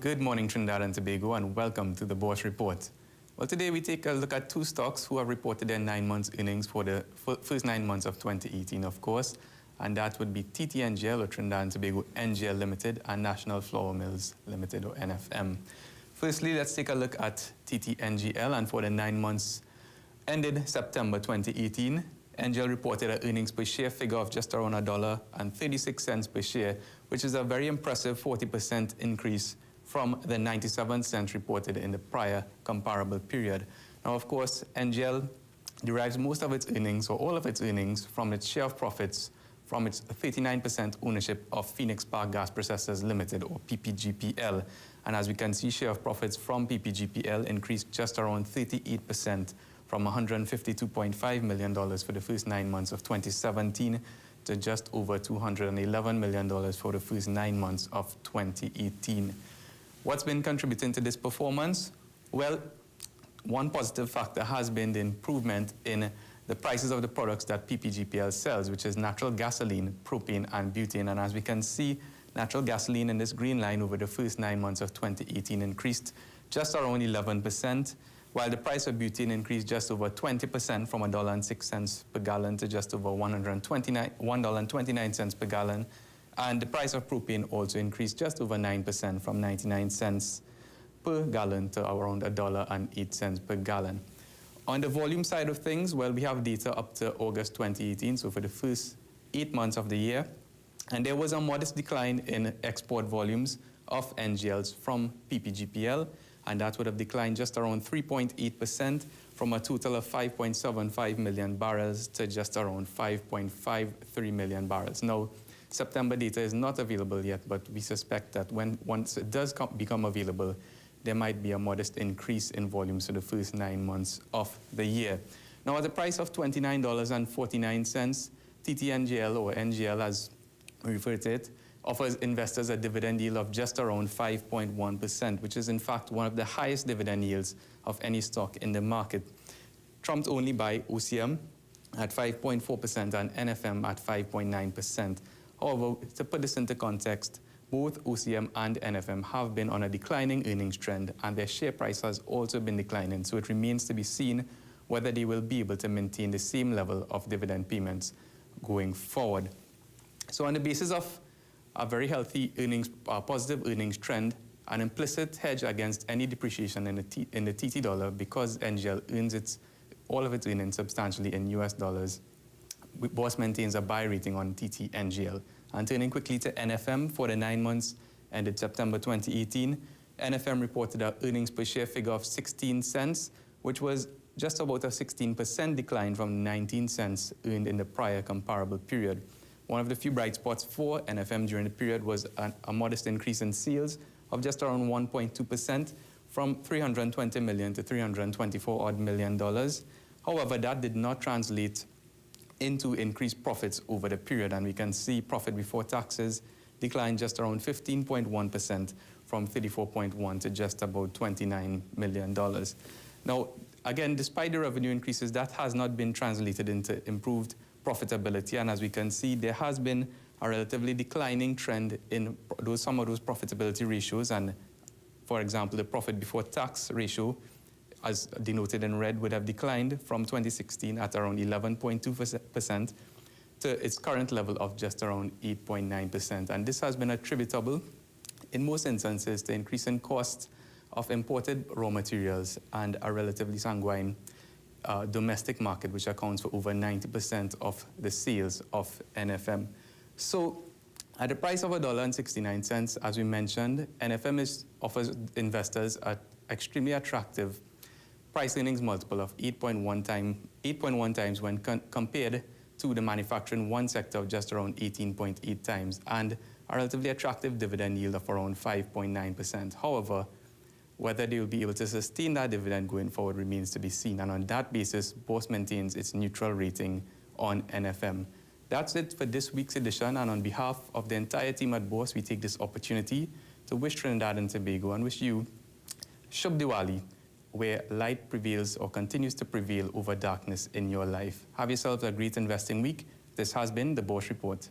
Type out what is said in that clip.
Good morning, Trinidad and Tobago, and welcome to the Bourse Report. Well, today we take a look at two stocks who have reported their 9 months earnings for the first 9 months of 2018, of course, and that would be TTNGL, or Trinidad and Tobago NGL Limited, and National Flour Mills Limited, or NFM. Firstly, let's take a look at TTNGL, and for the 9 months ended September 2018, NGL reported an earnings per share figure of just around $1.36 per share, which is a very impressive 40% increase from the 97 cents reported in the prior comparable period. Now, of course, NGL derives most of its earnings, or all of its earnings, from its share of profits from its 39% ownership of Phoenix Park Gas Processors Limited, or PPGPL. And as we can see, share of profits from PPGPL increased just around 38% from $152.5 million for the first 9 months of 2017 to just over $211 million for the first 9 months of 2018. What's been contributing to this performance? Well, one positive factor has been the improvement in the prices of the products that PPGPL sells, which is natural gasoline, propane, and butane. And as we can see, natural gasoline in this green line over the first 9 months of 2018 increased just around 11%, while the price of butane increased just over 20% from $1.06 per gallon to just over $1.29 per gallon. And the price of propane also increased just over 9% from 99 cents per gallon to around $1.08 per gallon. On the volume side of things, well, we have data up to August 2018, so for the first 8 months of the year. And there was a modest decline in export volumes of NGLs from PPGPL, and that would have declined just around 3.8% from a total of 5.75 million barrels to just around 5.53 million barrels. Now, September data is not available yet, but we suspect that once it does become available, there might be a modest increase in volumes for the first 9 months of the year. Now, at the price of $29.49, TTNGL, or NGL as we refer to it, offers investors a dividend yield of just around 5.1%, which is in fact one of the highest dividend yields of any stock in the market, trumped only by OCM at 5.4% and NFM at 5.9%. However, to put this into context, both OCM and NFM have been on a declining earnings trend, and their share price has also been declining, so it remains to be seen whether they will be able to maintain the same level of dividend payments going forward. So on the basis of a very healthy earnings, positive earnings trend, an implicit hedge against any depreciation in the TT dollar, because NGL earns all of its earnings substantially in US dollars, Bourse maintains a buy rating on TTNGL. And turning quickly to NFM, for the 9 months ended September 2018, NFM reported an earnings per share figure of 16 cents, which was just about a 16% decline from 19 cents earned in the prior comparable period. One of the few bright spots for NFM during the period was a modest increase in sales of just around 1.2% from $320 million to $324 million. However, that did not translate into increased profits over the period, and we can see profit before taxes declined just around 15.1% from $34.1 to just about $29 million. Now, again, despite the revenue increases, that has not been translated into improved profitability, and as we can see, there has been a relatively declining trend in some of those profitability ratios, and for example, the profit before tax ratio, as denoted in red, would have declined from 2016 at around 11.2% to its current level of just around 8.9%. And this has been attributable, in most instances, to increase in costs of imported raw materials and a relatively sanguine domestic market, which accounts for over 90% of the sales of NFM. So, at the price of $1.69, as we mentioned, NFM offers investors an extremely attractive price earnings multiple of 8.1 times when compared to the manufacturing one sector of just around 18.8 times, and a relatively attractive dividend yield of around 5.9%. However, whether they will be able to sustain that dividend going forward remains to be seen, and on that basis, Bourse maintains its neutral rating on NFM. That's it for this week's edition, and on behalf of the entire team at Bourse, we take this opportunity to wish Trinidad and Tobago and wish you Shubh Diwali, where light prevails or continues to prevail over darkness in your life. Have yourselves a great investing week. This has been the Bourse Report.